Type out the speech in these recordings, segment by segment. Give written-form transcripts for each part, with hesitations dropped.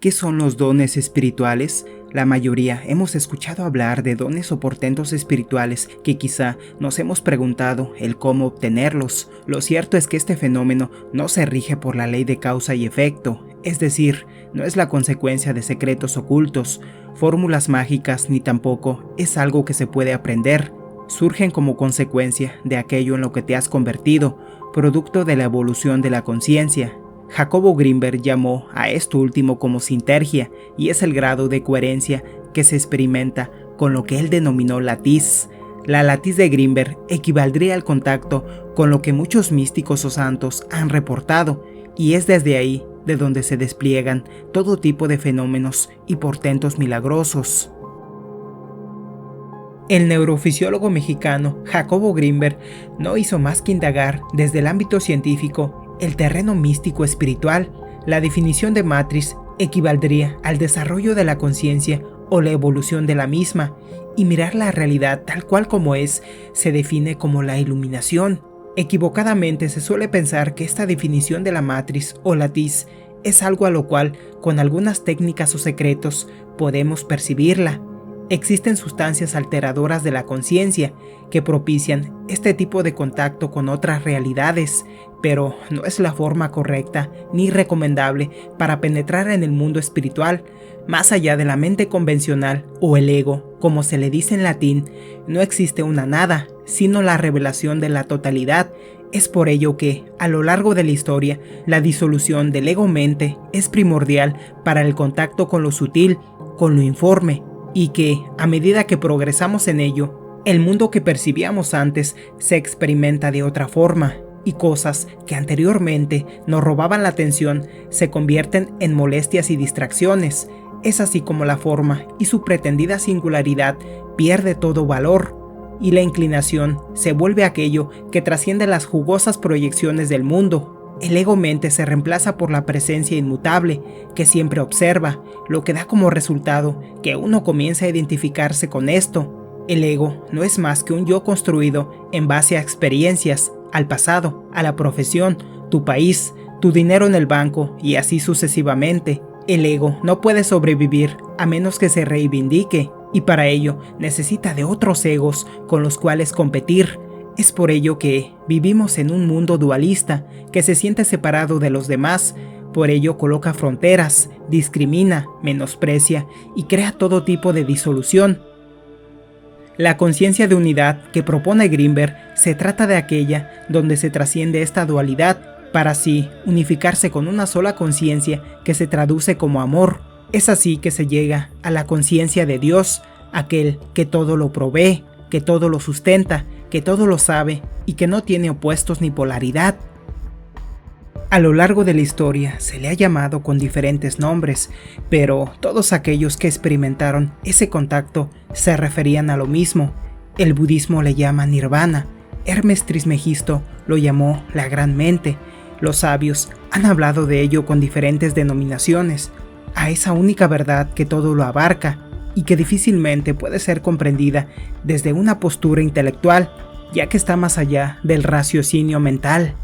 ¿Qué son los dones espirituales? La mayoría hemos escuchado hablar de dones o portentos espirituales que quizá nos hemos preguntado el cómo obtenerlos. Lo cierto es que este fenómeno no se rige por la ley de causa y efecto, es decir, no es la consecuencia de secretos ocultos, fórmulas mágicas, ni tampoco es algo que se puede aprender. Surgen como consecuencia de aquello en lo que te has convertido, producto de la evolución de la conciencia. Jacobo Grinberg llamó a esto último como sintergia, y es el grado de coherencia que se experimenta con lo que él denominó latiz. La latiz de Grinberg equivaldría al contacto con lo que muchos místicos o santos han reportado, y es desde ahí de donde se despliegan todo tipo de fenómenos y portentos milagrosos. El neurofisiólogo mexicano Jacobo Grinberg no hizo más que indagar desde el ámbito científico el terreno místico espiritual. La definición de matriz equivaldría al desarrollo de la conciencia o la evolución de la misma, y mirar la realidad tal cual como es se define como la iluminación. Equivocadamente se suele pensar que esta definición de la matriz o latiz es algo a lo cual, con algunas técnicas o secretos, podemos percibirla. Existen sustancias alteradoras de la conciencia que propician este tipo de contacto con otras realidades, pero no es la forma correcta ni recomendable para penetrar en el mundo espiritual. Más allá de la mente convencional o el ego, como se le dice en latín, no existe una nada, sino la revelación de la totalidad. Es por ello que, a lo largo de la historia, la disolución del ego-mente es primordial para el contacto con lo sutil, con lo informe, y que, a medida que progresamos en ello, el mundo que percibíamos antes se experimenta de otra forma, y cosas que anteriormente nos robaban la atención se convierten en molestias y distracciones. Es así como la forma y su pretendida singularidad pierde todo valor, y la inclinación se vuelve aquello que trasciende las jugosas proyecciones del mundo. El ego-mente se reemplaza por la presencia inmutable, que siempre observa, lo que da como resultado que uno comienza a identificarse con esto. El ego no es más que un yo construido en base a experiencias, al pasado, a la profesión, tu país, tu dinero en el banco y así sucesivamente. El ego no puede sobrevivir a menos que se reivindique, y para ello necesita de otros egos con los cuales competir. Es por ello que vivimos en un mundo dualista que se siente separado de los demás. Por ello coloca fronteras, discrimina, menosprecia y crea todo tipo de disolución. La conciencia de unidad que propone Grinberg se trata de aquella donde se trasciende esta dualidad para así unificarse con una sola conciencia que se traduce como amor. Es así que se llega a la conciencia de Dios, aquel que todo lo provee, que todo lo sustenta, que todo lo sabe y que no tiene opuestos ni polaridad. A lo largo de la historia se le ha llamado con diferentes nombres, pero todos aquellos que experimentaron ese contacto se referían a lo mismo. El budismo le llama nirvana, Hermes Trismegisto lo llamó la gran mente. Los sabios han hablado de ello con diferentes denominaciones, a esa única verdad que todo lo abarca y que difícilmente puede ser comprendida desde una postura intelectual, ya que está más allá del raciocinio mental.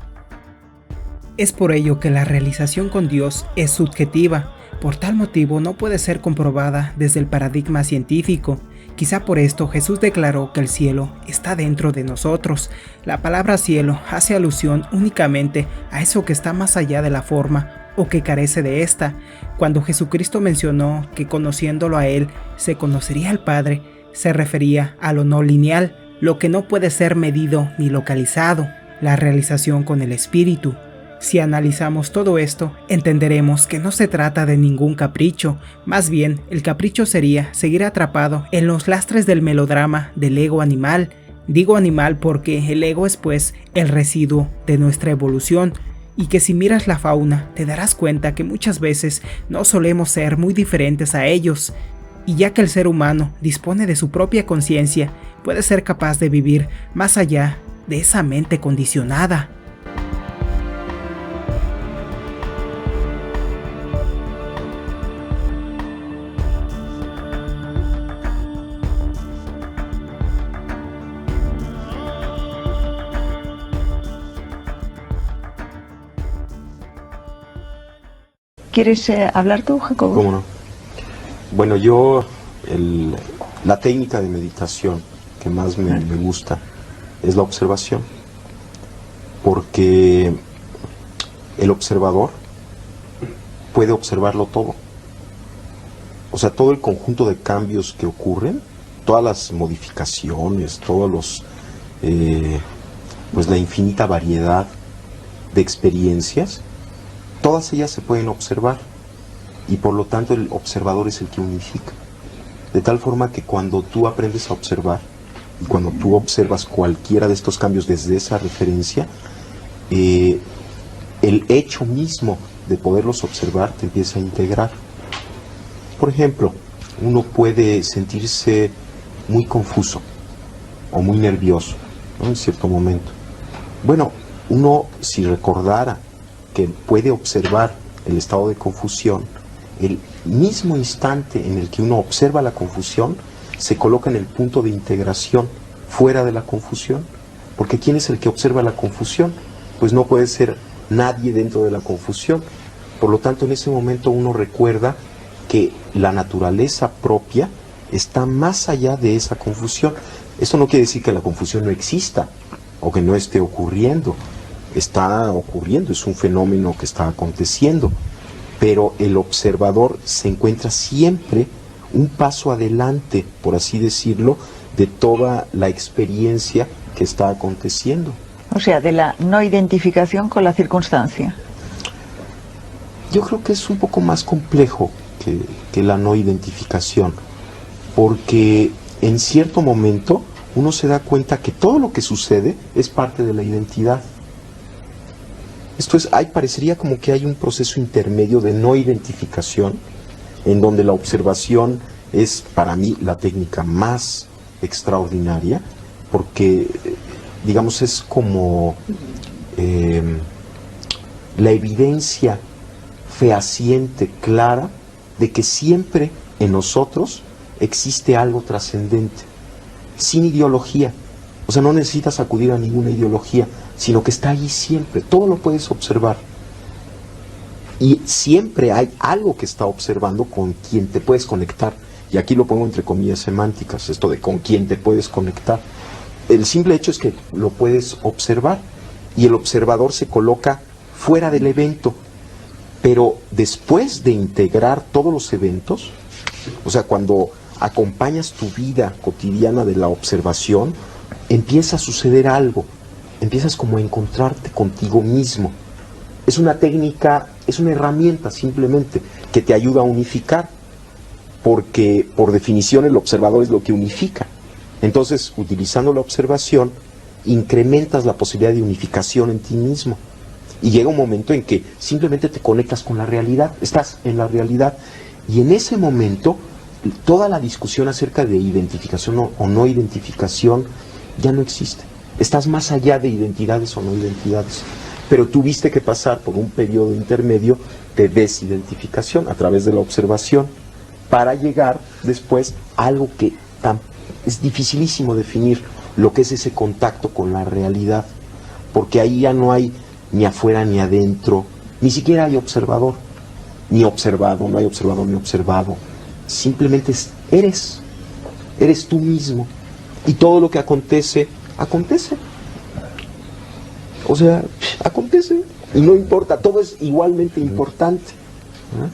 Es por ello que la realización con Dios es subjetiva, por tal motivo no puede ser comprobada desde el paradigma científico. Quizá por esto Jesús declaró que el cielo está dentro de nosotros. La palabra cielo hace alusión únicamente a eso que está más allá de la forma o que carece de esta. Cuando Jesucristo mencionó que conociéndolo a Él se conocería al Padre, se refería a lo no lineal, lo que no puede ser medido ni localizado, la realización con el Espíritu. Si analizamos todo esto, entenderemos que no se trata de ningún capricho, más bien el capricho sería seguir atrapado en los lastres del melodrama del ego animal. Digo animal porque el ego es pues el residuo de nuestra evolución, y que si miras la fauna te darás cuenta que muchas veces no solemos ser muy diferentes a ellos, y ya que el ser humano dispone de su propia conciencia, puede ser capaz de vivir más allá de esa mente condicionada. ¿Quieres hablar tú, Jacobo? ¿Cómo no? Bueno, yo, la técnica de meditación que más me gusta es la observación, porque el observador puede observarlo todo. O sea, todo el conjunto de cambios que ocurren, todas las modificaciones, todos los, pues la infinita variedad de experiencias, todas ellas se pueden observar y por lo tanto el observador es el que unifica. De tal forma que cuando tú aprendes a observar y cuando tú observas cualquiera de estos cambios desde esa referencia, el hecho mismo de poderlos observar te empieza a integrar. Por ejemplo, uno puede sentirse muy confuso o muy nervioso, ¿no?, en cierto momento. Bueno, uno, si recordara que puede observar el estado de confusión, el mismo instante en el que uno observa la confusión, se coloca en el punto de integración, fuera de la confusión. Porque ¿quién es el que observa la confusión? Pues no puede ser nadie dentro de la confusión. Por lo tanto, en ese momento uno recuerda que la naturaleza propia está más allá de esa confusión. Esto no quiere decir que la confusión no exista o que no esté ocurriendo. Está ocurriendo, es un fenómeno que está aconteciendo, pero el observador se encuentra siempre un paso adelante, por así decirlo, de toda la experiencia que está aconteciendo. O sea, de la no identificación con la circunstancia. Yo creo que es un poco más complejo que la no identificación, porque en cierto momento uno se da cuenta que todo lo que sucede es parte de la identidad. Esto es, parecería como que hay un proceso intermedio de no identificación, en donde la observación es para mí la técnica más extraordinaria, porque, digamos, es como la evidencia fehaciente, clara, de que siempre en nosotros existe algo trascendente, sin ideología. O sea, no necesitas acudir a ninguna ideología, sino que está allí siempre, todo lo puedes observar. Y siempre hay algo que está observando con quien te puedes conectar. Y aquí lo pongo entre comillas semánticas, esto de con quien te puedes conectar. El simple hecho es que lo puedes observar y el observador se coloca fuera del evento. Pero después de integrar todos los eventos, o sea, cuando acompañas tu vida cotidiana de la observación, empieza a suceder algo, empiezas como a encontrarte contigo mismo. Es una técnica, es una herramienta simplemente que te ayuda a unificar, porque por definición el observador es lo que unifica. Entonces, utilizando la observación, incrementas la posibilidad de unificación en ti mismo. Y llega un momento en que simplemente te conectas con la realidad, estás en la realidad, y en ese momento toda la discusión acerca de identificación o no identificación ya no existe. Estás más allá de identidades o no identidades, pero tuviste que pasar por un periodo intermedio de desidentificación a través de la observación para llegar después a algo que es dificilísimo definir, lo que es ese contacto con la realidad, porque ahí ya no hay ni afuera ni adentro, ni siquiera hay observador, ni observado, no hay observador ni observado, simplemente eres tú mismo, y todo lo que acontece, acontece, o sea, acontece, y no importa, todo es igualmente importante, ¿no?